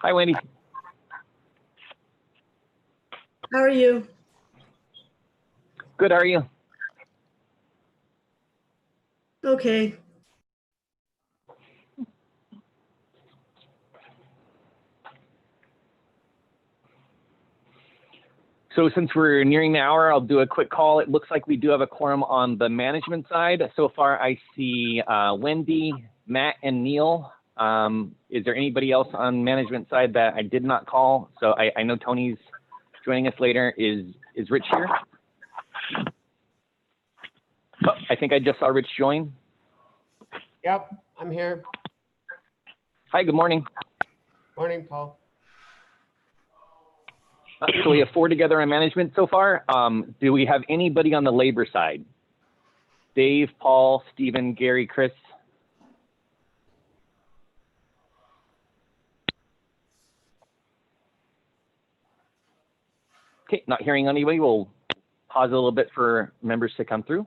Hi, Wendy. How are you? Good, how are you? Okay. So since we're nearing the hour, I'll do a quick call. It looks like we do have a quorum on the management side. So far, I see Wendy, Matt, and Neil. Is there anybody else on management side that I did not call? So I know Tony's joining us later. Is Rich here? Oh, I think I just saw Rich join. Yep, I'm here. Hi, good morning. Morning, Paul. So we have 4 together on management so far. Do we have anybody on the labor side? Dave, Paul, Stephen, Gary, Chris? Okay, not hearing anybody. We'll pause a little bit for members to come through.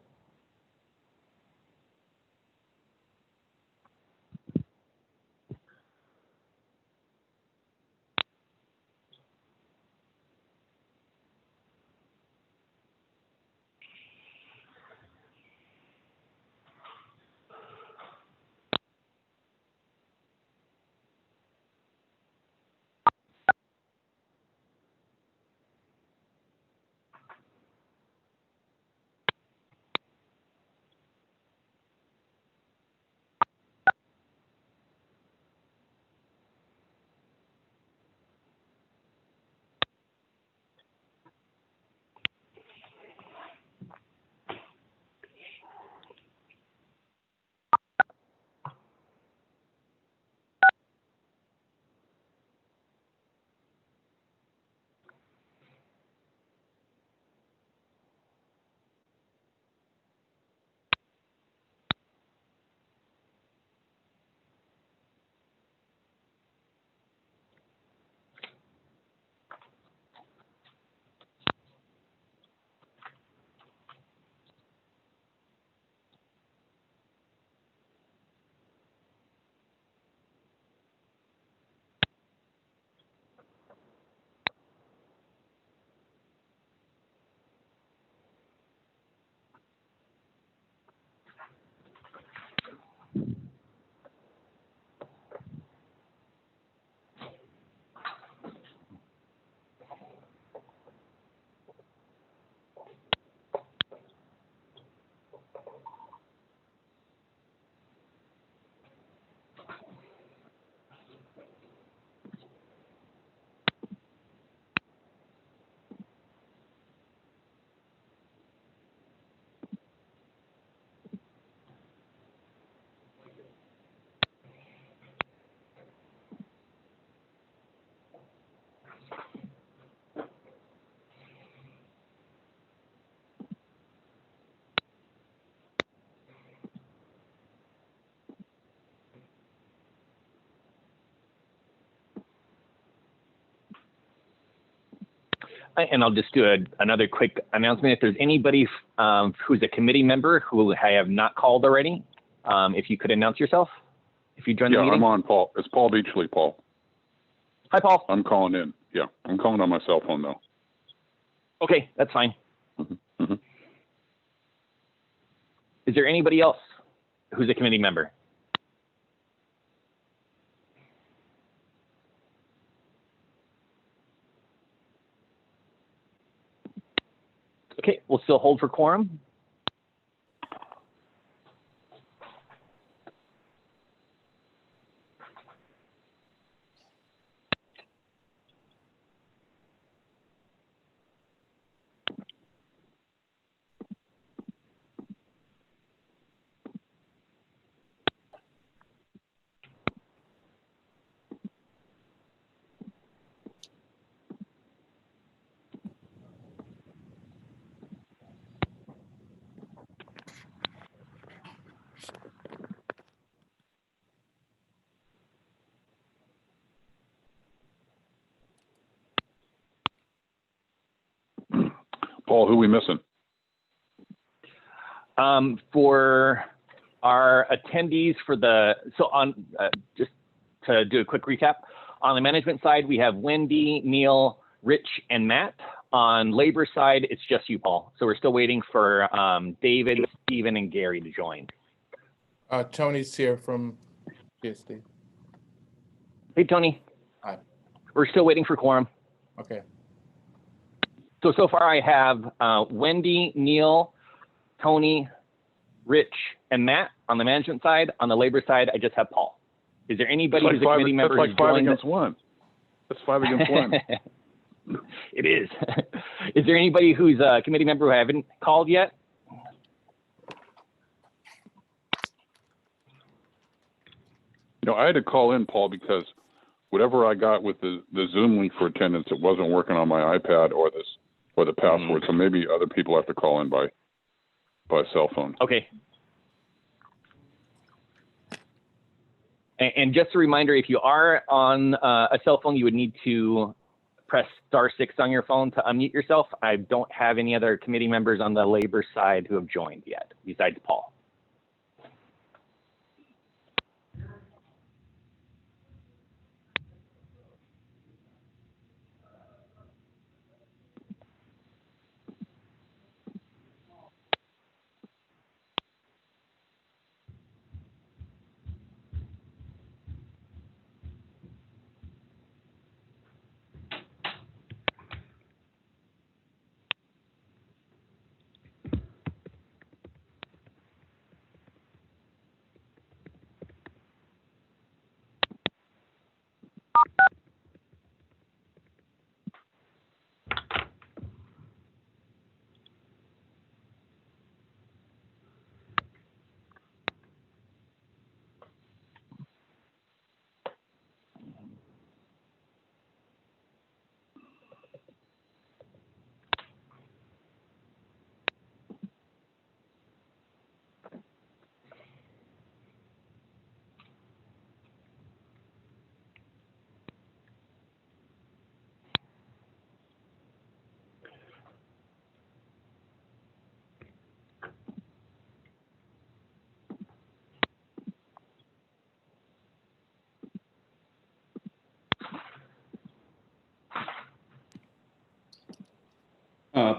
And I'll just do another quick announcement. If there's anybody who's a committee member who I have not called already, if you could announce yourself, if you join the meeting. Yeah, I'm on, Paul. It's Paul Beachley, Paul. Hi, Paul. I'm calling in. Yeah, I'm calling on my cell phone though. Okay, that's fine. Mm-hmm. Is there anybody else who's a committee member? Okay, we'll still hold for quorum. Paul, who we missing? For our attendees for the, so on, just to do a quick recap, On the management side, we have Wendy, Neil, Rich, and Matt. On labor side, it's just you, Paul. So we're still waiting for David, Stephen, and Gary to join. Tony's here from PSD. Hey, Tony. Hi. We're still waiting for quorum. Okay. So far I have Wendy, Neil, Tony, Rich, and Matt on the management side. On the labor side, I just have Paul. Is there anybody who's a committee member That's like who's five joined? against one. That's 5 against 1. It is. Is there anybody who's a committee member who I haven't called yet? I had to call in, Paul, because whatever I got with the Zoom link for attendance, it wasn't working on my iPad or the password. So maybe other people have to call in by cell phone. Okay. And just a reminder, if you are on a cell phone, you would need to press *6 on your phone to unmute yourself. I don't have any other committee members on the labor side who have joined yet, besides Paul.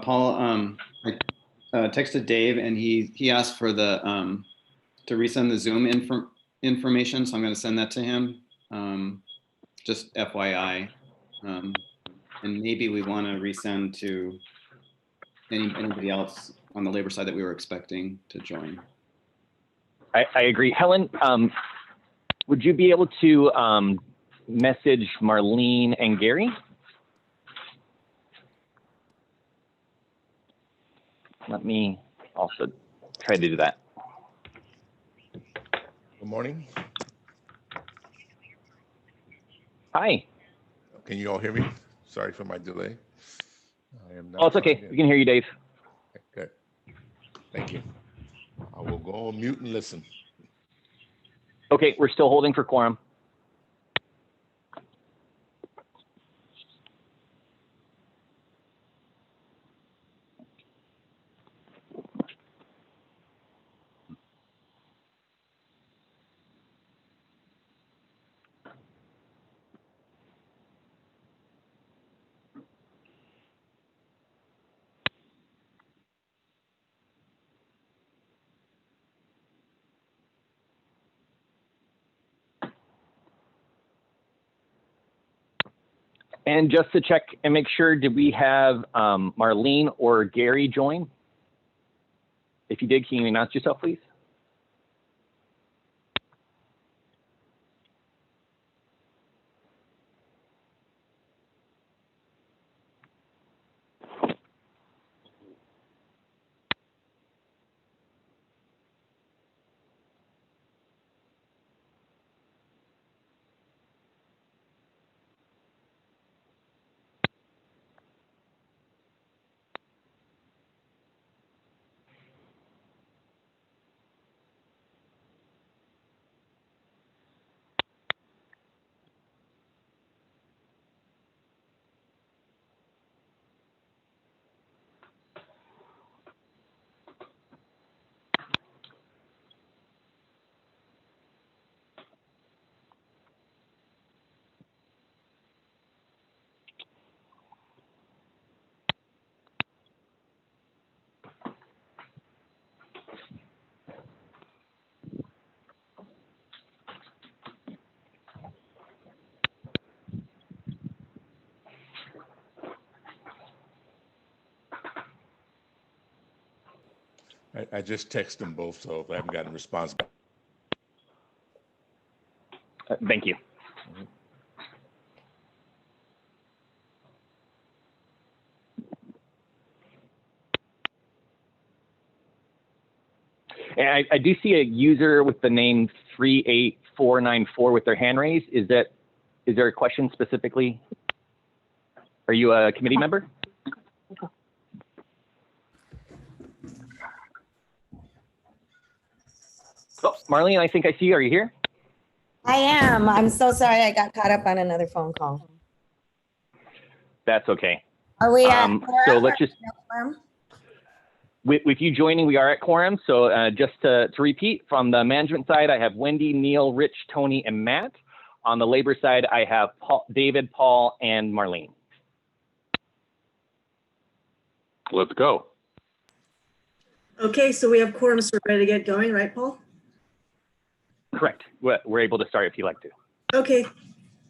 Paul, I texted Dave and he asked for the to resend the Zoom information, so I'm going to send that to him. Just FYI, and maybe we want to resend to anybody else on the labor side that we were expecting to join. I agree. Helen, would you be able to message Marlene and Gary? Let me also try to do that. Good morning. Hi. Can you all hear me? Sorry for my delay. I am now Oh, it's okay. signed in. We can hear you, Dave. Okay, good. Thank you. I will go on mute and listen. Okay, we're still holding for quorum. And just to check and make sure, did we have Marlene or Gary join? If you did, can you announce yourself, please? I just texted them both, so I haven't gotten a response back. Thank you. And I do see a user with the name 38494 with their hand raised. Is there a question specifically? Are you a committee member? Oh, Marlene, I think I see you. Are you here? I am. I'm so sorry. I got caught up on another phone call. That's okay. Are we at So quorum let's or just, no quorum? with you joining, we are at quorum. So just to repeat, from the management side, I have Wendy, Neil, Rich, Tony, and Matt. On the labor side, I have David, Paul, and Marlene. Let's go. Okay, so we have quorum, so we're ready to get going, right, Paul? Correct. We're able to start if you like to. Okay,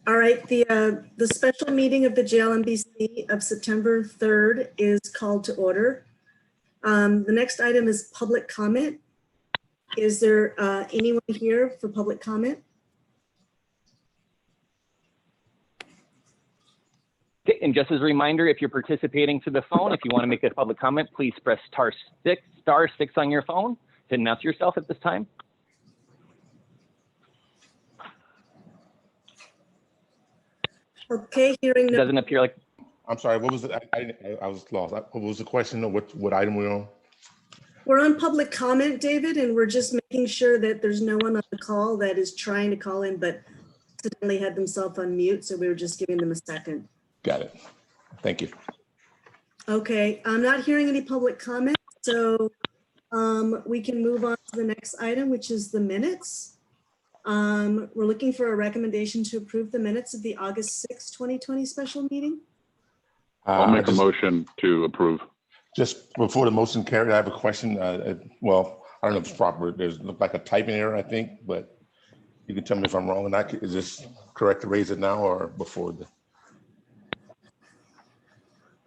all right. The special meeting of the JLMBC of September 3rd is called to order. The next item is public comment. Is there anyone here for public comment? Okay, and just as a reminder, if you're participating through the phone, if you want to make a public comment, please press star six on your phone to announce yourself at this time. Okay, hearing It no, doesn't appear like, I'm sorry, what was it? I was lost. What was the question? What item we're on? we're on public comment, David, and we're just making sure that there's no one on the call that is trying to call in, but accidentally had themselves on mute, so we were just giving them a second. Got it. Thank you. Okay, I'm not hearing any public comment, so we can move on to the next item, which is the minutes. We're looking for a recommendation to approve the minutes of the August 6, 2020 special meeting. I'll make a motion to approve. Just before the motion carried, I have a question. Well, I don't know if it's proper. There's looked like a typing error, I think, but you can tell me if I'm wrong. And is this correct to raise it now or before the?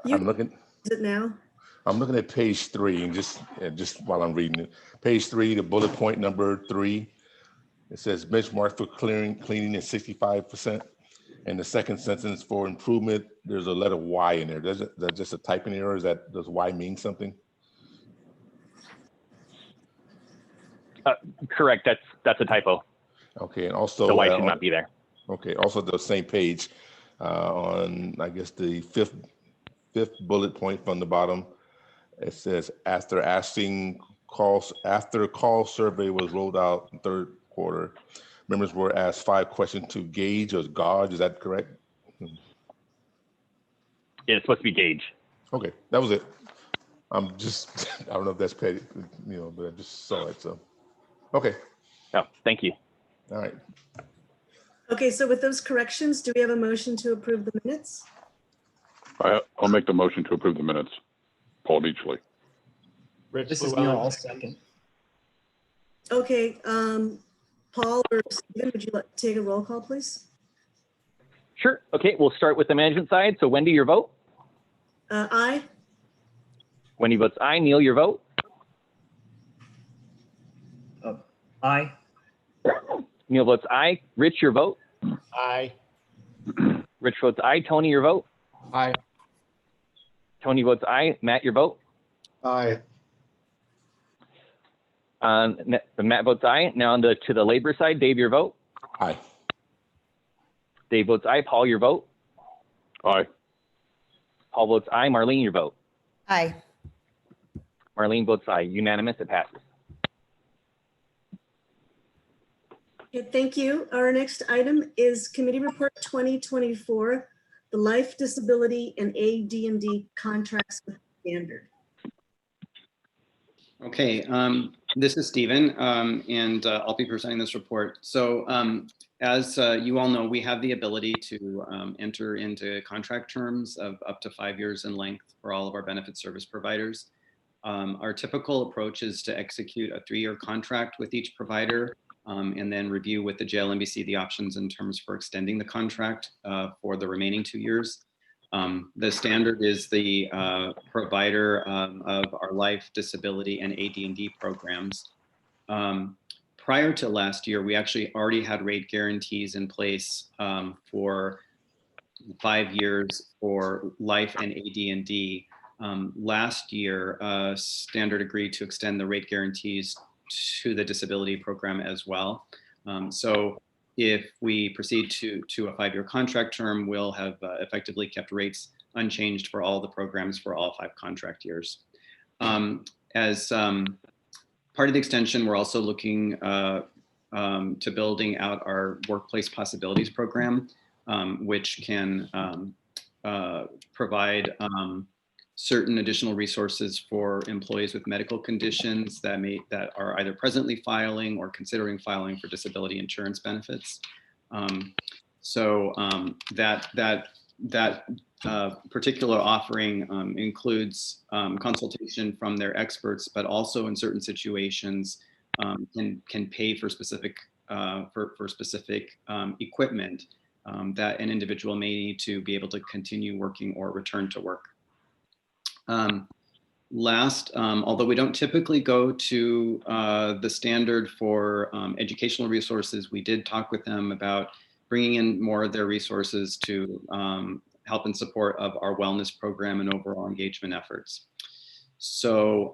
I'm looking. Is it now? I'm looking at page 3, and just while I'm reading it, page 3, the bullet point number 3. It says benchmark for cleaning is 65%. And the second sentence for improvement, there's a letter Y in there. That's just a typing error? Does Y mean something? correct, that's a typo. Okay, and also The Y should not be there. Okay, also the same page on, I guess, the fifth bullet point from the bottom. It says after call survey was rolled out in third quarter, members were asked 5 questions to gauge or gauge. Is that correct? Yeah, it's supposed to be gauge. Okay, that was it. I'm just, I don't know if that's petty, but I just saw it, so. Okay, Oh, thank you. all right. Okay, so with those corrections, do we have a motion to approve the minutes? I'll make the motion to approve the minutes. Paul Beachley. Rich This is Llewellyn. Neil, I'll second. Okay, Paul or Stephen, would you like to take a roll call, please? Sure. Okay, we'll start with the management side. So Wendy, your vote. Aye. Wendy votes aye. Neil, your vote. Aye. Neil votes aye. Rich, your vote. Aye. Rich votes aye. Tony, your vote. Aye. Tony votes aye. Matt, your vote. Aye. Matt votes aye. Now on to the labor side. Dave, your vote. Aye. Dave votes aye. Paul, your vote. Aye. Paul votes aye. Marlene, your vote. Aye. Marlene votes aye. Unanimous. It passes. Okay, thank you. Our next item is Committee Report 2024, the Life, Disability, and AD&D Contracts with Standard. Okay, this is Stephen, and I'll be presenting this report. So as you all know, we have the ability to enter into contract terms of up to 5 years in length for all of our benefit service providers. Our typical approach is to execute a 3-year contract with each provider and then review with the JLMBC the options in terms for extending the contract for the remaining 2 years. The standard is the provider of our life, disability, and AD&D programs. Prior to last year, we actually already had rate guarantees in place for 5 years for life and AD&D. Last year, Standard agreed to extend the rate guarantees to the disability program as well. So if we proceed to a 5-year contract term, we'll have effectively kept rates unchanged for all the programs for all 5 contract years. As part of the extension, we're also looking to building out our workplace possibilities program, which can provide certain additional resources for employees with medical conditions that are either presently filing or considering filing for disability insurance benefits. That particular offering includes consultation from their experts, but also in certain situations can pay for specific equipment that an individual may need to be able to continue working or return to work. Last, although we don't typically go to the Standard for educational resources, we did talk with them about bringing in more of their resources to help in support of our wellness program and overall engagement efforts. So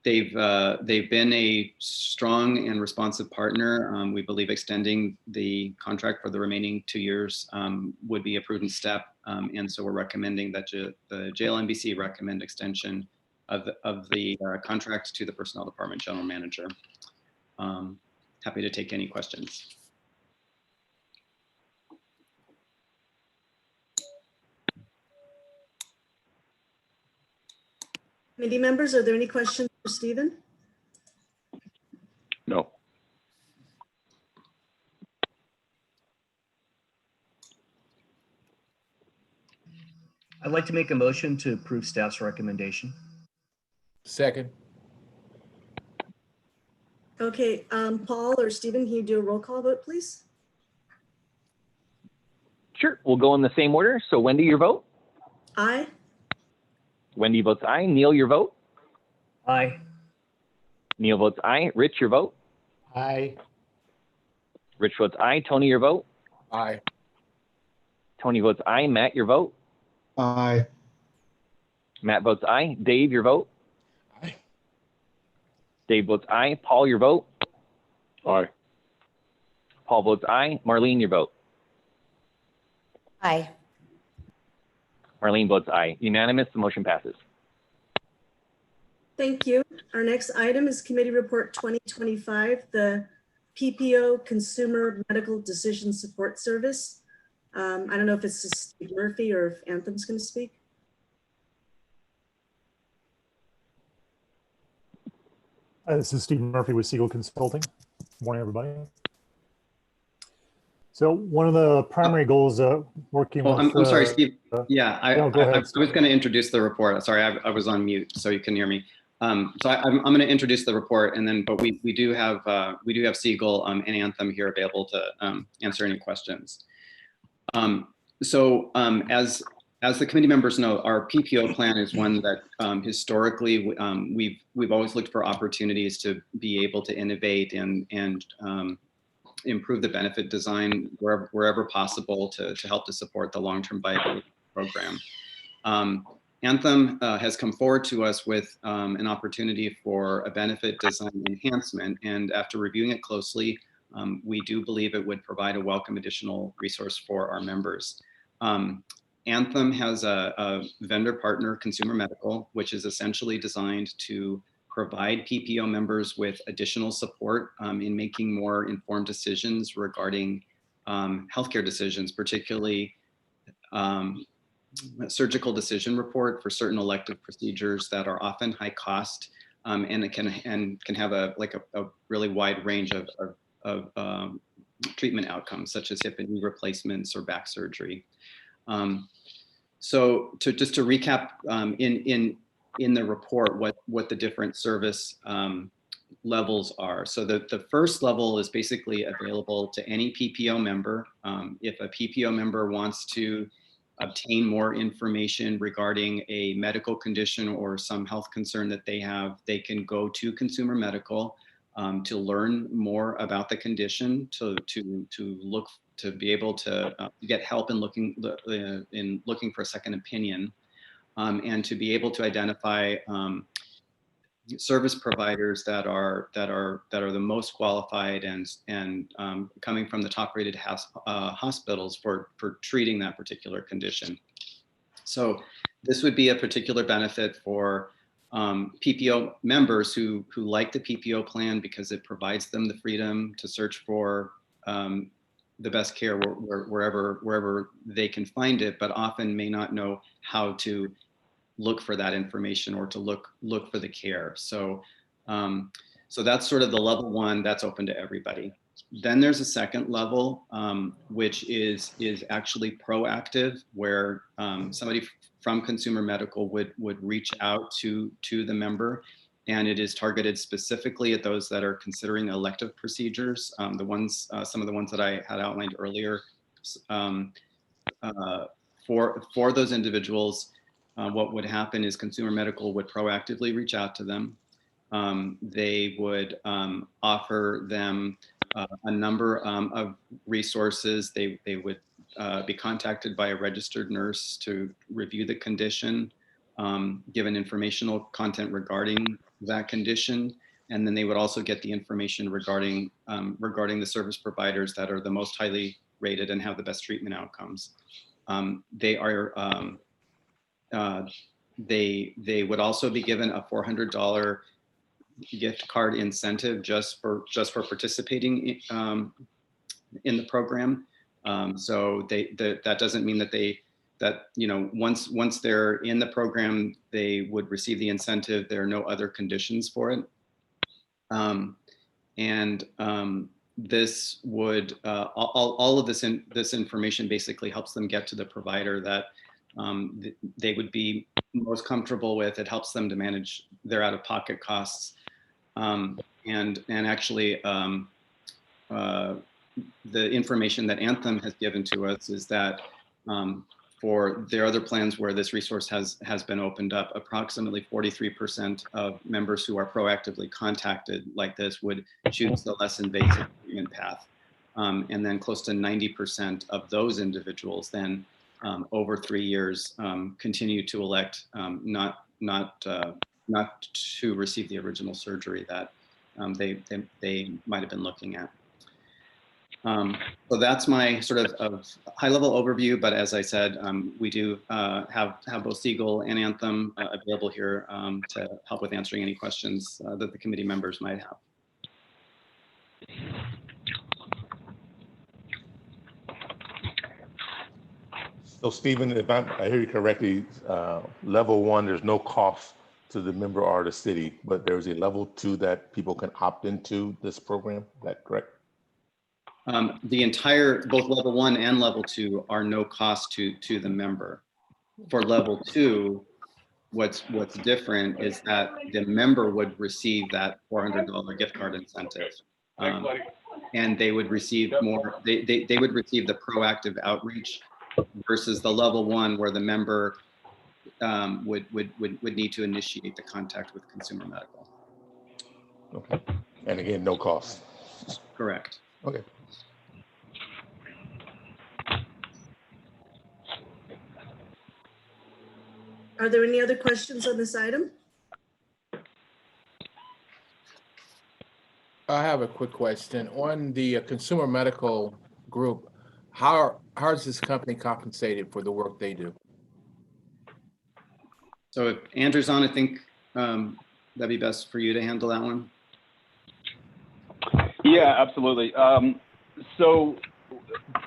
they've been a strong and responsive partner. We believe extending the contract for the remaining 2 years would be a prudent step. And so we're recommending that the JLMBC recommend extension of the contract to the Personnel Department General Manager. Happy to take any questions. Committee members, are there any questions for Stephen? No. I'd like to make a motion to approve staff's recommendation. Second. Okay, Paul or Stephen, can you do a roll call vote, please? Sure, we'll go in the same order. So Wendy, your vote? Aye. Wendy votes aye. Neil, your vote? Aye. Neil votes aye. Rich, your vote? Aye. Rich votes aye. Tony, your vote? Aye. Tony votes aye. Matt, your vote? Aye. Matt votes aye. Dave, your vote? Aye. Dave votes aye. Paul, your vote? Aye. Paul votes aye. Marlene, your vote? Aye. Marlene votes aye. Unanimous, the motion passes. Thank you. Our next item is Committee Report 2025, the PPO Consumer Medical Decision Support Service. I don't know if it's Steve Murphy or if Anthem's going to speak. This is Steve Murphy with Siegel Consulting. Good morning, everybody. So one of the primary goals working with... I'm sorry, Steve. Yeah, no, go ahead. I was going to introduce the report. Sorry, I was on mute, so you can hear me. So I'm going to introduce the report, and then, but we do have Siegel and Anthem here available to answer any questions. As the committee members know, our PPO plan is one that historically we've always looked for opportunities to be able to innovate and improve the benefit design wherever possible to help to support the long-term viability program. Anthem has come forward to us with an opportunity for a benefit design enhancement, and after reviewing it closely, we do believe it would provide a welcome additional resource for our members. Anthem has a vendor partner, Consumer Medical, which is essentially designed to provide PPO members with additional support in making more informed decisions regarding healthcare decisions, particularly surgical decision report for certain elective procedures that are often high cost and it can have a really wide range of treatment outcomes, such as hip and knee replacements or back surgery. So just to recap, in the report, what the different service levels are. So the first level is basically available to any PPO member. If a PPO member wants to obtain more information regarding a medical condition or some health concern that they have, they can go to Consumer Medical to learn more about the condition, to look, to be able to get help in looking for a second opinion, and to be able to identify service providers that are the most qualified and coming from the top rated hospitals for treating that particular condition. So this would be a particular benefit for PPO members who like the PPO plan because it provides them the freedom to search for the best care wherever they can find it, but often may not know how to look for that information or to look for the care. So so that's sort of the level one that's open to everybody. Then there's a second level, which is actually proactive, where somebody from Consumer Medical would reach out to the member, and it is targeted specifically at those that are considering elective procedures. Some of the ones that I had outlined earlier. For those individuals, what would happen is Consumer Medical would proactively reach out to them. They would offer them a number of resources. They would be contacted by a registered nurse to review the condition, given informational content regarding that condition, and then they would also get the information regarding the service providers that are the most highly rated and have the best treatment outcomes. They would also be given a $400 gift card incentive just for participating in the program. So that doesn't mean that once they're in the program, they would receive the incentive. There are no other conditions for it. This would all of this information basically helps them get to the provider that they would be most comfortable with. It helps them to manage their out-of-pocket costs. And actually, the information that Anthem has given to us is that for their other plans where this resource has been opened up, approximately 43% of members who are proactively contacted like this would choose the less invasive treatment path. And then close to 90% of those individuals then over 3 years continue to elect not to receive the original surgery that they might have been looking at. So that's my sort of high-level overview. But as I said, we do have both Siegel and Anthem available here to help with answering any questions that the committee members might have. So Stephen, if I hear you correctly, level one, there's no cost to the member or the city, but there's a level two that people can opt into this program. Is that correct? Both level one and level two are no cost to the member. For level two, what's different is that the member would receive that $400 gift card incentive. And they would receive more, they would receive the proactive outreach versus the level one where the member would need to initiate the contact with Consumer Medical. Okay. And again, no cost. Correct. Okay. Are there any other questions on this item? I have a quick question. On the Consumer Medical group, how is this company compensated for the work they do? So if Andrew's on, I think that'd be best for you to handle that one. Yeah, absolutely. So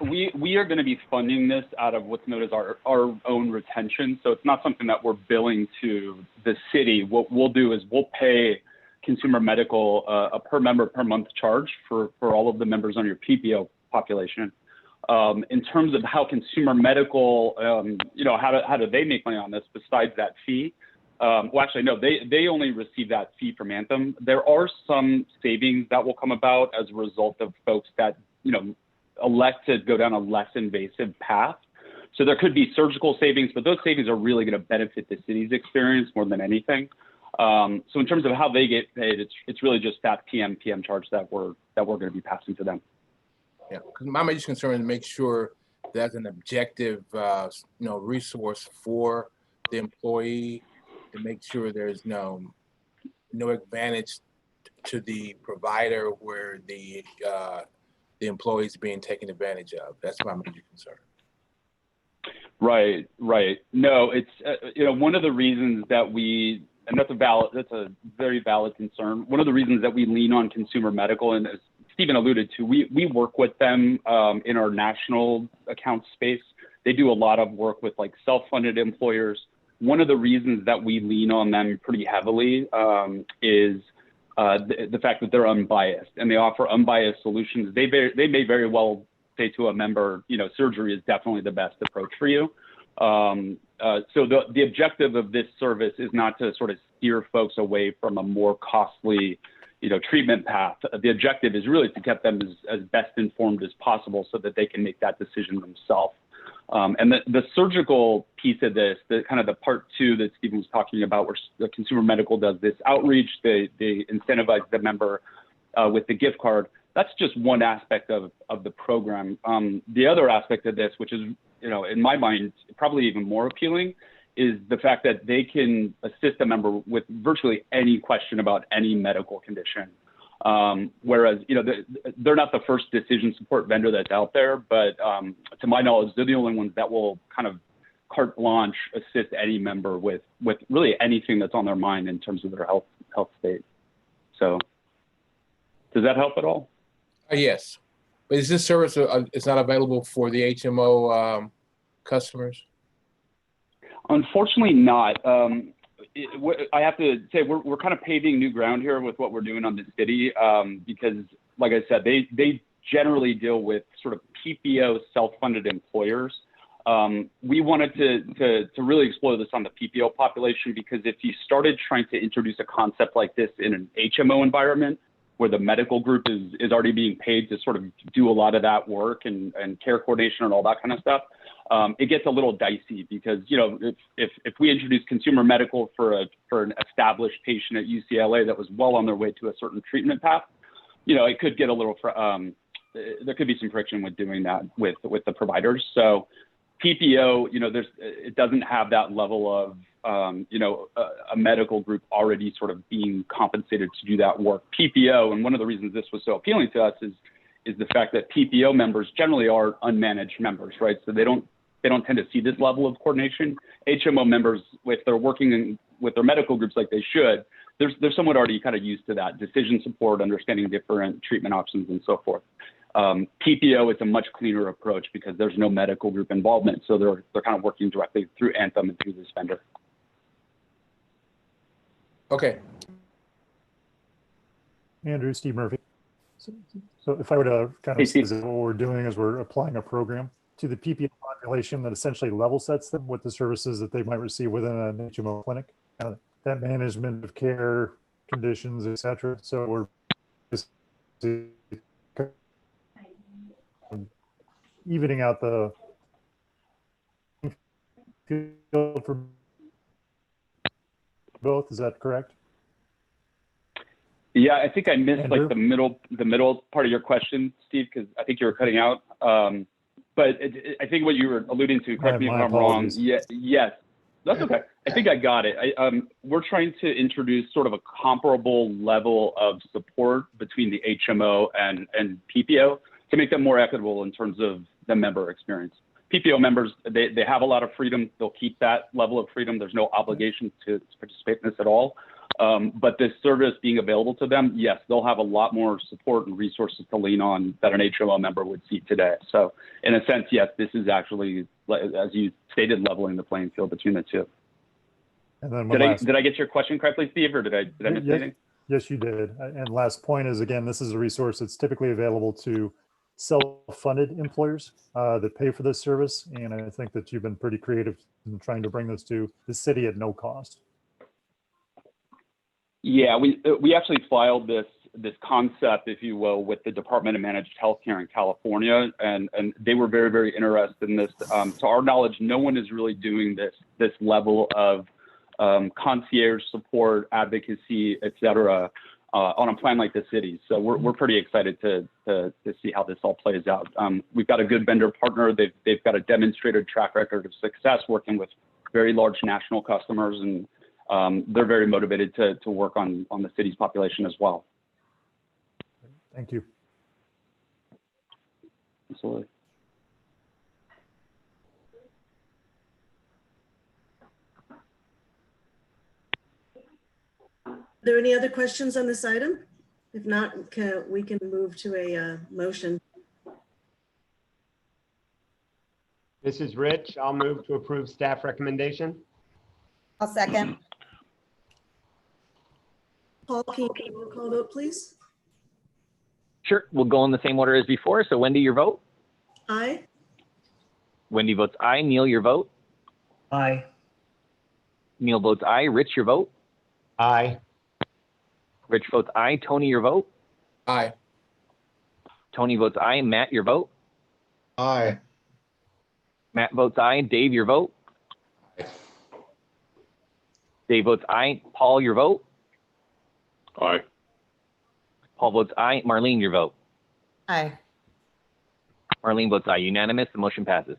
we are going to be funding this out of what's known as our own retention. So it's not something that we're billing to the city. What we'll do is we'll pay Consumer Medical a per member per month charge for all of the members on your PPO population. In terms of how Consumer Medical, how do they make money on this besides that fee? Well, actually, no, they only receive that fee from Anthem. There are some savings that will come about as a result of folks that, elect to go down a less invasive path. So there could be surgical savings, but those savings are really going to benefit the city's experience more than anything. So in terms of how they get paid, it's really just that PM charge that we're going to be passing to them. Yeah, because my major concern is to make sure that's an objective, resource for the employee, to make sure there's no advantage to the provider where the employee is being taken advantage of. That's my major concern. Right. No, it's one of the reasons that we, and that's a very valid concern. One of the reasons that we lean on consumer medical, and as Stephen alluded to, we work with them in our national account space. They do a lot of work with like self-funded employers. One of the reasons that we lean on them pretty heavily is the fact that they're unbiased and they offer unbiased solutions. They may very well say to a member, surgery is definitely the best approach for you. So the objective of this service is not to sort of steer folks away from a more costly, treatment path. The objective is really to get them as best informed as possible so that they can make that decision themselves. And the surgical piece of this, the kind of the part two that Stephen was talking about, where the consumer medical does this outreach, they incentivize the member with the gift card. That's just one aspect of the program. The other aspect of this, which is, in my mind, probably even more appealing, is the fact that they can assist a member with virtually any question about any medical condition. Whereas, they're not the first decision support vendor that's out there, but to my knowledge, they're the only ones that will kind of carte blanche assist any member with really anything that's on their mind in terms of their health state. So does that help at all? Yes. But is this service, it's not available for the HMO customers? Unfortunately not. I have to say we're kind of paving new ground here with what we're doing on the city because, like I said, they generally deal with sort of PPO self-funded employers. We wanted to really explore this on the PPO population because if you started trying to introduce a concept like this in an HMO environment where the medical group is already being paid to sort of do a lot of that work and care coordination and all that kind of stuff, it gets a little dicey because, if we introduce consumer medical for an established patient at UCLA that was well on their way to a certain treatment path, it could get a little, there could be some friction with doing that with the providers. So PPO, it doesn't have that level of, a medical group already sort of being compensated to do that work. PPO, and one of the reasons this was so appealing to us is the fact that PPO members generally are unmanaged members, right? So they don't tend to see this level of coordination. HMO members, if they're working with their medical groups like they should, they're somewhat already kind of used to that decision support, understanding different treatment options and so forth. PPO, it's a much cleaner approach because there's no medical group involvement. So they're kind of working directly through Anthem and through this vendor. Okay. Andrew, Steve Murphy. So if I were to kind of say what we're doing is we're applying a program to the PPO population that essentially level sets them with the services that they might receive within an HMO clinic, that management of care, conditions, etc. So we're just evening out the field for both. Is that correct? Yeah, I think I missed Andrew? like the middle part of your question, Steve, because I think you were cutting out. But I think what you were alluding to, correct me if I'm wrong. Yes, that's okay. I think I got it. We're trying to introduce sort of a comparable level of support between the HMO and PPO to make them more equitable in terms of the member experience. PPO members, they have a lot of freedom. They'll keep that level of freedom. There's no obligation to participate in this at all. But this service being available to them, yes, they'll have a lot more support and resources to lean on that an HMO member would see today. So in a sense, yes, this is actually, as you stated, leveling the playing field between the two. And then did I get your question correctly, Steve, or did I miss anything? Yes, you did. And last point is, again, this is a resource that's typically available to self-funded employers that pay for this service. And I think that you've been pretty creative in trying to bring this to the city at no cost. Yeah, we actually filed this this concept, if you will, with the Department of Managed Healthcare in California, and they were very, very interested in this. To our knowledge, no one is really doing this level of concierge support, advocacy, et cetera, on a plan like the city. So we're pretty excited to see how this all plays out. We've got a good vendor partner. They've got a demonstrated track record of success working with very large national customers, and they're very motivated to work on the city's population as well. Thank you. Absolutely. Are there any other questions on this item? If not, we can move to a motion. This is Rich. I'll move to approve staff recommendation. I'll second. Paul, can you do a roll call vote, please? Sure, we'll go in the same order as before. So Wendy, your vote. Aye. Wendy votes aye. Neil, your vote. Aye. Neil votes aye. Rich, your vote. Aye. Rich votes aye. Tony, your vote. Aye. Tony votes aye. Matt, your vote. Aye. Matt votes aye. Dave, your vote. Dave votes aye. Paul, your vote. Aye. Paul votes aye. Marlene, your vote. Aye. Marlene votes aye. Unanimous. The motion passes.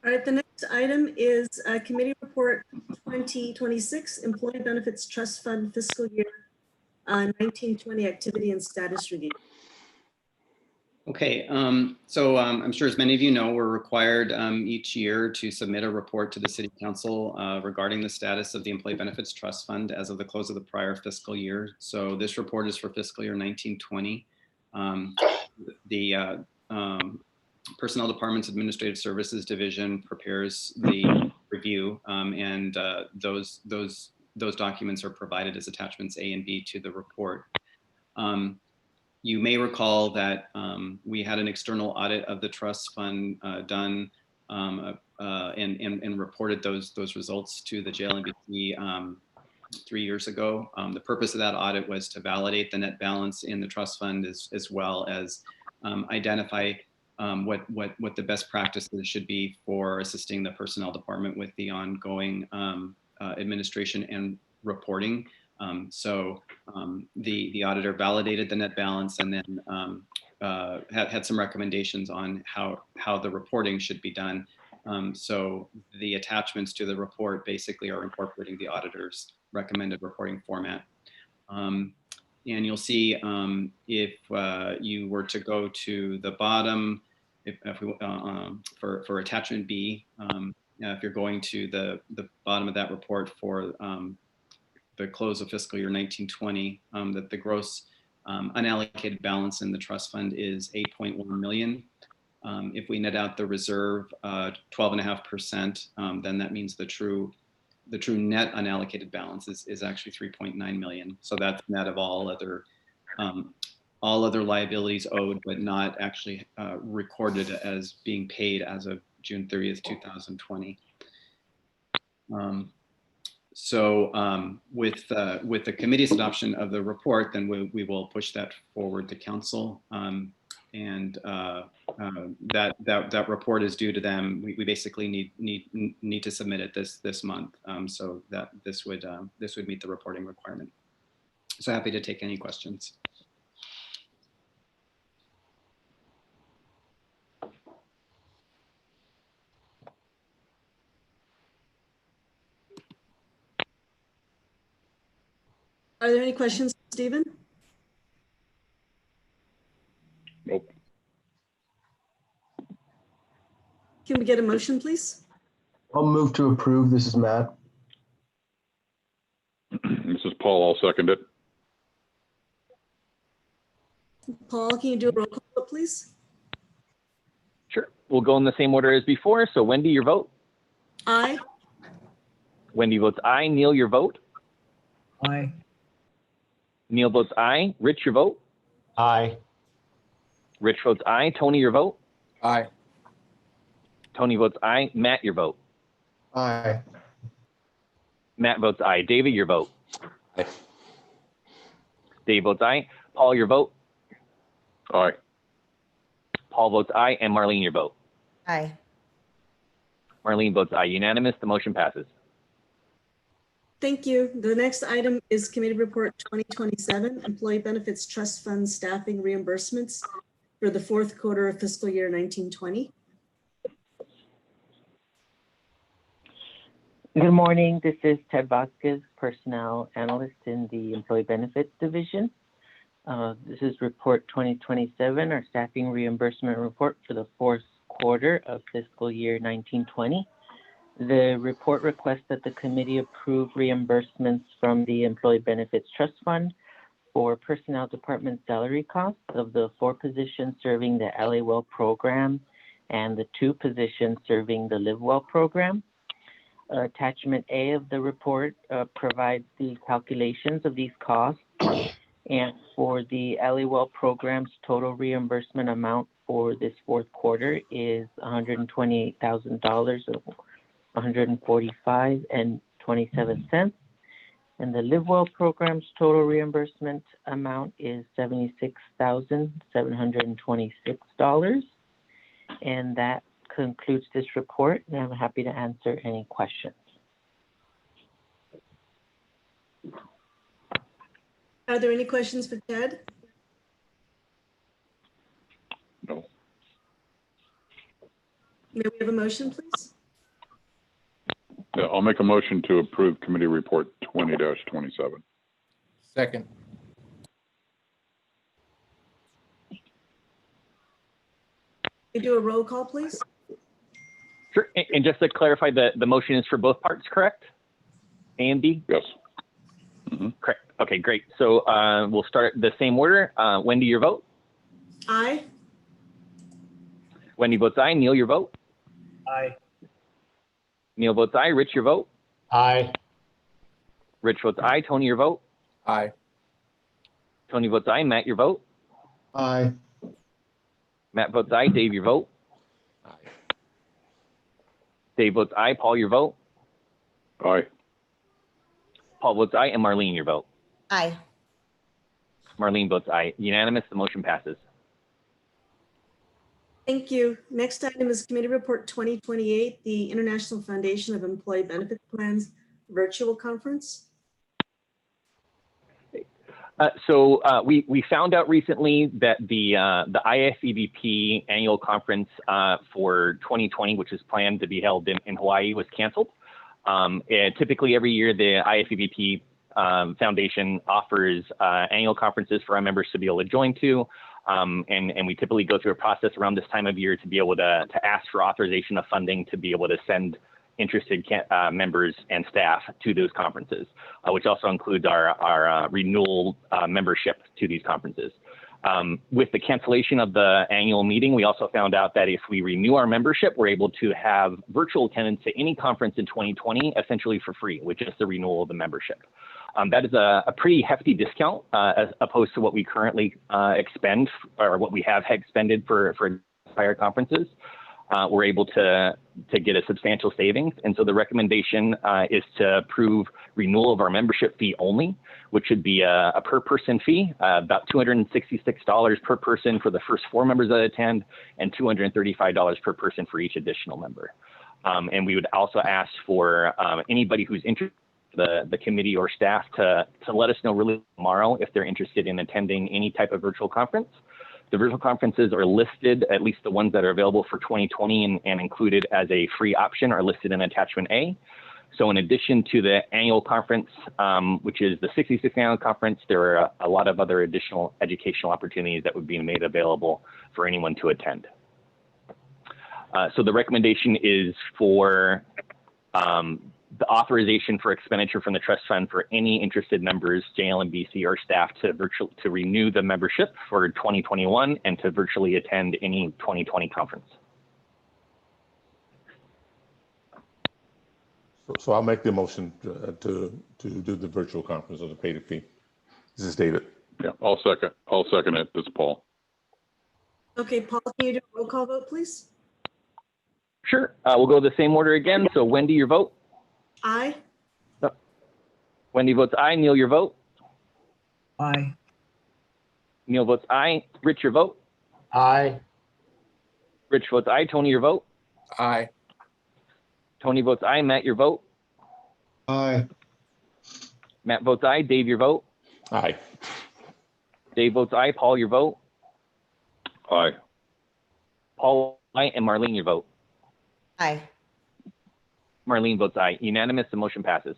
All right, the next item is Committee Report 2026, Employee Benefits Trust Fund Fiscal Year 1920 Activity and Status Review. Okay, so I'm sure as many of you know, we're required each year to submit a report to the City Council regarding the status of the Employee Benefits Trust Fund as of the close of the prior fiscal year. So this report is for fiscal year 1920. The Personnel Department's Administrative Services Division prepares the review, and those documents are provided as attachments A and B to the report. You may recall that we had an external audit of the trust fund done and reported those results to the JLMBC 3 years ago. The purpose of that audit was to validate the net balance in the trust fund as well as identify what the best practices should be for assisting the personnel department with the ongoing administration and reporting. The auditor validated the net balance and then had some recommendations on how the reporting should be done. So the attachments to the report basically are incorporating the auditor's recommended reporting format. And you'll see if you were to go to the bottom, for attachment B, if you're going to the bottom of that report for the close of fiscal year 1920, that the gross unallocated balance in the trust fund is 8.1 million. If we net out the reserve 12.5%, then that means the true net unallocated balance is actually 3.9 million. So that's net of all other liabilities owed, but not actually recorded as being paid as of June 30th, 2020. With the committee's adoption of the report, then we will push that forward to council, and that report is due to them. We basically need to submit it this month, so that this would meet the reporting requirement. So happy to take any questions. Are there any questions, Stephen? Nope. Can we get a motion, please? I'll move to approve. This is Matt. This is Paul. I'll second it. Paul, can you do a roll call vote, please? Sure, we'll go in the same order as before. So Wendy, your vote. Aye. Wendy votes aye. Neil, your vote. Aye. Neil votes aye. Rich, your vote. Aye. Rich votes aye. Tony, your vote. Aye. Tony votes aye. Matt, your vote. Aye. Matt votes aye. David, your vote. Aye. Dave votes aye. Paul, your vote. Aye. Paul votes aye. And Marlene, your vote. Aye. Marlene votes aye. Unanimous. The motion passes. Thank you. The next item is Committee Report 2027, Employee Benefits Trust Fund Staffing Reimbursements for the fourth quarter of fiscal year 1920. Good morning. This is Ted Vasquez, Personnel Analyst in the Employee Benefits Division. This is Report 2027, our Staffing Reimbursement Report for the fourth quarter of fiscal year 1920. The report requests that the committee approve reimbursements from the Employee Benefits Trust Fund for personnel department salary costs of the 4 positions serving the LA Well program and the 2 positions serving the Live Well program. Attachment A of the report provides the calculations of these costs, and for the LA Well program's total reimbursement amount for this fourth quarter is $128,000 of $145.27, and the Live Well program's total reimbursement amount is $76,726, and that concludes this report, and I'm happy to answer any questions. Are there any questions for Ted? No. May we have a motion, please? Yeah, I'll make a motion to approve Committee Report 20-27. Second. We do a roll call, please? Sure. And just to clarify, the motion is for both parts, correct? A and B? Yes. Mm-hmm. Correct. Okay, great. So we'll start the same order. Wendy, your vote. Aye. Wendy votes aye. Neil, your vote. Aye. Neil votes aye. Rich, your vote. Aye. Rich votes aye. Tony, your vote. Aye. Tony votes aye. Matt, your vote. Aye. Matt votes aye. Dave, your vote. Aye. Dave votes aye. Paul, your vote. Aye. Paul votes aye. And Marlene, your vote. Aye. Marlene votes aye. Unanimous. The motion passes. Thank you. Next item is Committee Report 2028, the International Foundation of Employee Benefit Plans Virtual Conference. We found out recently that the IFEBP annual conference for 2020, which is planned to be held in Hawaii, was canceled. Typically every year, the IFEBP Foundation offers annual conferences for our members to be able to join to. And we typically go through a process around this time of year to be able to ask for authorization of funding to be able to send interested members and staff to those conferences, which also includes our renewal membership to these conferences. With the cancellation of the annual meeting, we also found out that if we renew our membership, we're able to have virtual attendance to any conference in 2020 essentially for free, which is the renewal of the membership. That is a pretty hefty discount as opposed to what we currently expend or what we have expended for prior conferences. We're able to get a substantial savings. And so the recommendation is to approve renewal of our membership fee only, which would be a per person fee, about $266 per person for the first 4 members that attend and $235 per person for each additional member. And we would also ask for anybody who's interested, the committee or staff to let us know really tomorrow if they're interested in attending any type of virtual conference. The virtual conferences are listed, at least the ones that are available for 2020 and included as a free option are listed in attachment A. So in addition to the annual conference, which is the 66th annual conference, there are a lot of other additional educational opportunities that would be made available for anyone to attend. So the recommendation is for the authorization for expenditure from the trust fund for any interested members, JLMBC or staff to renew the membership for 2021 and to virtually attend any 2020 conference. So I'll make the motion to do the virtual conference or to pay the fee. This is David. Yeah, I'll second it. This is Paul. Okay, Paul, can you do a roll call vote, please? Sure. We'll go the same order again. So Wendy, your vote. Aye. Wendy votes aye. Neil, your vote. Aye. Neil votes aye. Rich, your vote? Aye. Rich votes aye. Tony, your vote? Aye. Tony votes aye. Matt, your vote? Aye. Matt votes aye. Dave, your vote? Aye. Dave votes aye. Paul, your vote? Aye. Paul, aye. And Marlene, your vote? Aye. Marlene votes aye. Unanimous, the motion passes.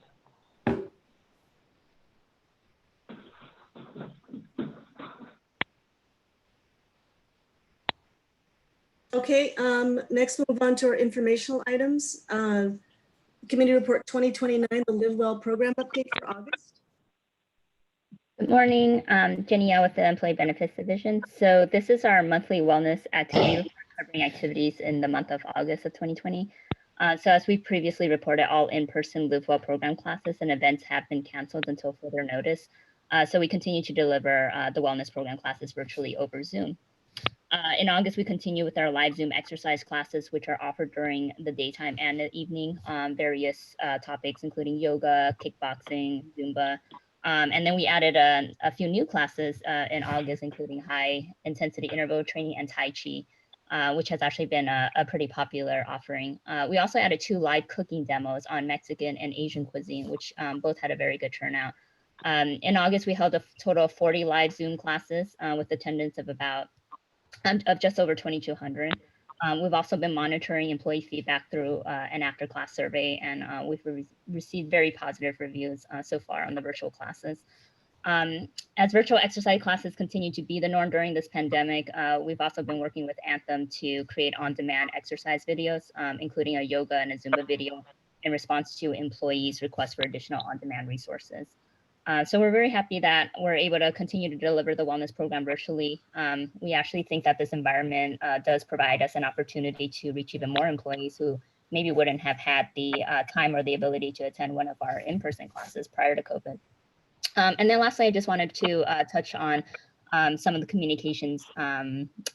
Okay, next we'll move on to our informational items. Committee Report 2029, the Live Well program update for August. Good morning, Jenny Yao with the Employee Benefits Division. So this is our monthly wellness activity report covering activities in the month of August of 2020. So as we previously reported, all in-person Live Well program classes and events have been canceled until further notice. So we continue to deliver the wellness program classes virtually over Zoom. In August, we continue with our live Zoom exercise classes, which are offered during the daytime and the evening on various topics, including yoga, kickboxing, Zumba. And then we added a few new classes in August, including high intensity interval training and Tai Chi, which has actually been a pretty popular offering. We also added 2 live cooking demos on Mexican and Asian cuisine, which both had a very good turnout. In August, we held a total of 40 live Zoom classes with attendance of just over 2,200. We've also been monitoring employee feedback through an after-class survey, and we've received very positive reviews so far on the virtual classes. As virtual exercise classes continue to be the norm during this pandemic, we've also been working with Anthem to create on-demand exercise videos, including a yoga and a Zumba video in response to employees' requests for additional on-demand resources. So we're very happy that we're able to continue to deliver the wellness program virtually. We actually think that this environment does provide us an opportunity to reach even more employees who maybe wouldn't have had the time or the ability to attend one of our in-person classes prior to COVID. And then lastly, I just wanted to touch on some of the communications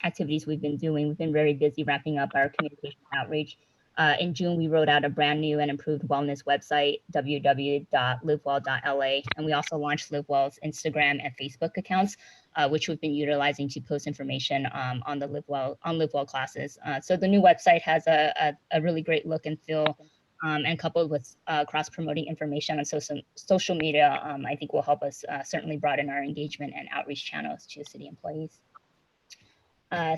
activities we've been doing. We've been very busy wrapping up our communication outreach. In June, we wrote out a brand new and improved wellness website, www.livewell.la. And we also launched LiveWell's Instagram and Facebook accounts, which we've been utilizing to post information on the LiveWell classes. So the new website has a really great look and feel, and coupled with cross-promoting information on social media, I think will help us certainly broaden our engagement and outreach channels to city employees.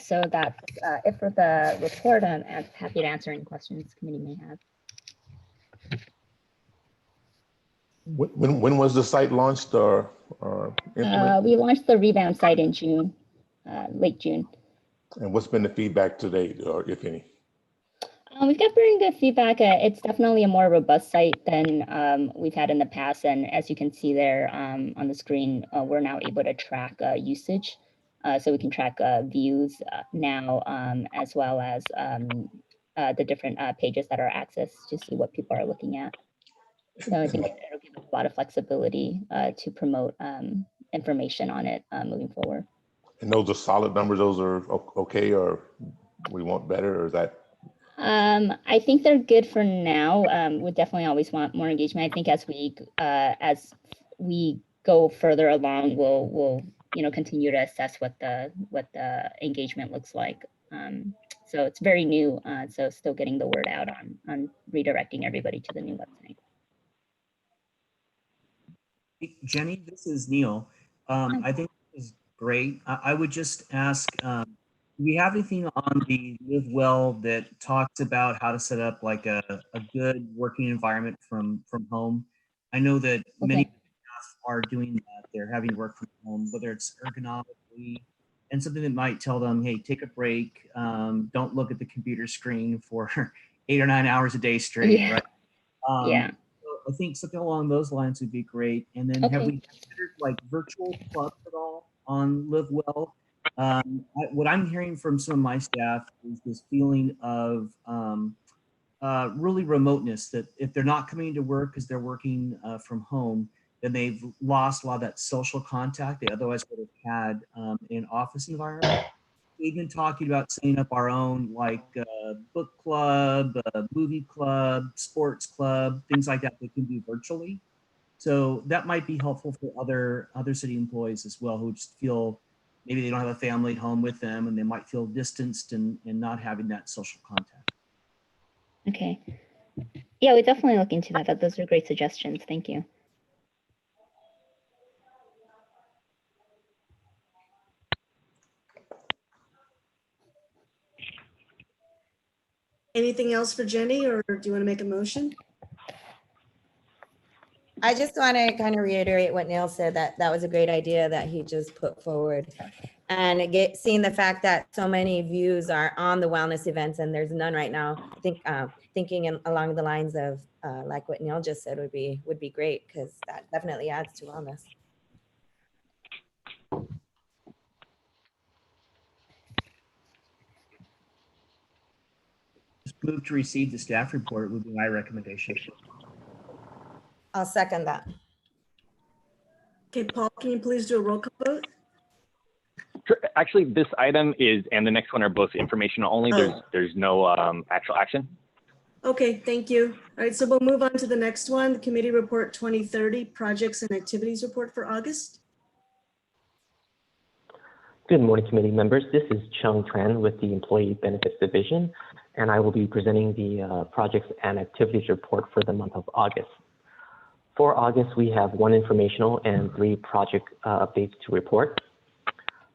So that's it for the report. I'm happy to answer any questions the committee may have. When was the site launched or implemented? We launched the revamp site in June, late June. And what's been the feedback to date, or if any? We've got very good feedback. It's definitely a more robust site than we've had in the past. And as you can see there on the screen, we're now able to track usage. So we can track views now, as well as the different pages that are accessed to see what people are looking at. So I think it'll give us a lot of flexibility to promote information on it moving forward. And those are solid numbers. Those are okay, or we want better, or is that? I think they're good for now. We definitely always want more engagement. I think as we go further along, we'll continue to assess what the engagement looks like. So it's very new, so still getting the word out on redirecting everybody to the new website. Jenny, this is Neil. I think this is great. I would just ask, do we have anything on the Live Well that talks about how to set up like a good working environment from home? I know that many staff are doing that. They're having to work from home, whether it's ergonomically and something that might tell them, hey, take a break. Don't look at the computer screen for 8 or 9 hours a day straight, right? Yeah. I think something along those lines would be great. And then have we considered like virtual clubs at all on Live Well? What I'm hearing from some of my staff is this feeling of really remoteness, that if they're not coming to work because they're working from home, then they've lost a lot of that social contact they otherwise would have had in an office environment. We've been talking about setting up our own like book club, movie club, sports club, things like that can do virtually. So that might be helpful for other city employees as well, who just feel maybe they don't have a family at home with them and they might feel distanced and not having that social contact. Okay. Yeah, we definitely look into that. Those are great suggestions. Thank you. Anything else for Jenny, or do you want to make a motion? I just want to kind of reiterate what Neil said, that that was a great idea that he just put forward. And seeing the fact that so many views are on the wellness events and there's none right now, I think thinking along the lines of like what Neil just said would be great, because that definitely adds to wellness. Just move to receive the staff report would be my recommendation. I'll second that. Okay, Paul, can you please do a roll call vote? Sure. Actually, this item is, and the next one are both informational only. There's no actual action. Okay, thank you. All right, so we'll move on to the next one, the committee report 2030, projects and activities report for August. Good morning, committee members. This is Chung Tran with the Employee Benefits Division, and I will be presenting the projects and activities report for the month of August. For August, we have 1 informational and 3 project updates to report.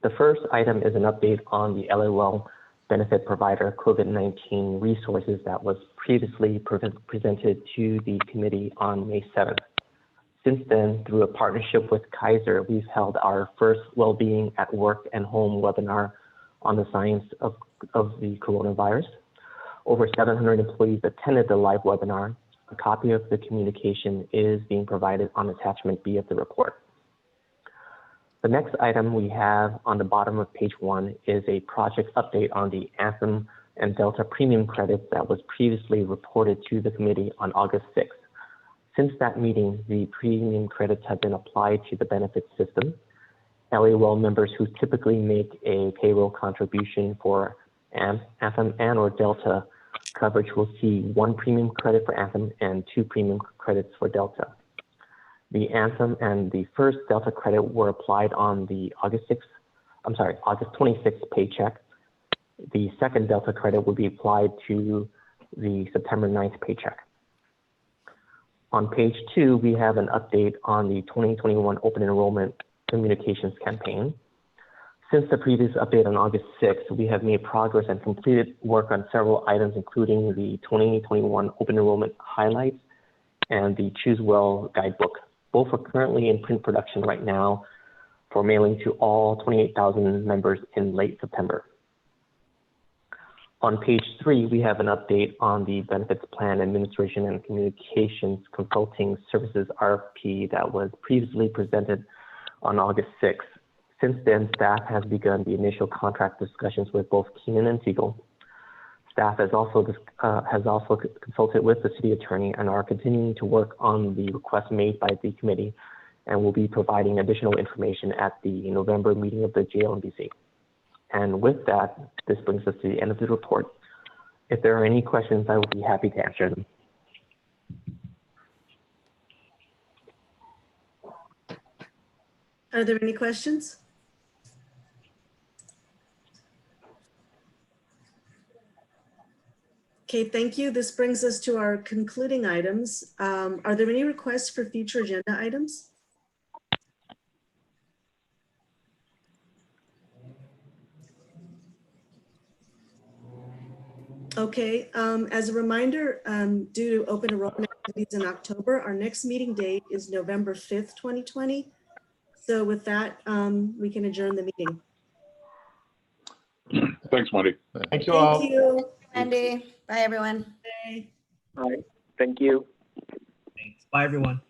The first item is an update on the LAWell benefit provider COVID-19 resources that was previously presented to the committee on May 7th. Since then, through a partnership with Kaiser, we've held our first Wellbeing at Work and Home webinar on the science of the coronavirus. Over 700 employees attended the live webinar. A copy of the communication is being provided on attachment B of the report. The next item we have on the bottom of page 1 is a project update on the Anthem and Delta premium credits that was previously reported to the committee on August 6th. Since that meeting, the premium credits have been applied to the benefits system. LAWell members who typically make a payroll contribution for Anthem and or Delta coverage will see 1 premium credit for Anthem and 2 premium credits for Delta. The Anthem and the first Delta credit were applied on the August 26th paycheck. The second Delta credit will be applied to the September 9th paycheck. On page 2, we have an update on the 2021 open enrollment communications campaign. Since the previous update on August 6th, we have made progress and completed work on several items, including the 2021 open enrollment highlights and the Choose Well guidebook. Both are currently in print production right now for mailing to all 28,000 members in late September. On page 3, we have an update on the Benefits Plan Administration and Communications Consulting Services RFP that was previously presented on August 6th. Since then, staff has begun the initial contract discussions with both Keenan and Siegel. Staff has also consulted with the city attorney and are continuing to work on the request made by the committee, and will be providing additional information at the November meeting of the JLMBC. And with that, this brings us to the end of the report. If there are any questions, I will be happy to answer them. Are there any questions? Okay, thank you. This brings us to our concluding items. Are there any requests for future agenda items? Okay, as a reminder, due to open enrollment activities in October, our next meeting date is November 5th, 2020. So with that, we can adjourn the meeting. Thanks, Wendy. Thank you all. Thank you. Andy, bye everyone. Bye. All right. Thank you. Thanks. Bye everyone.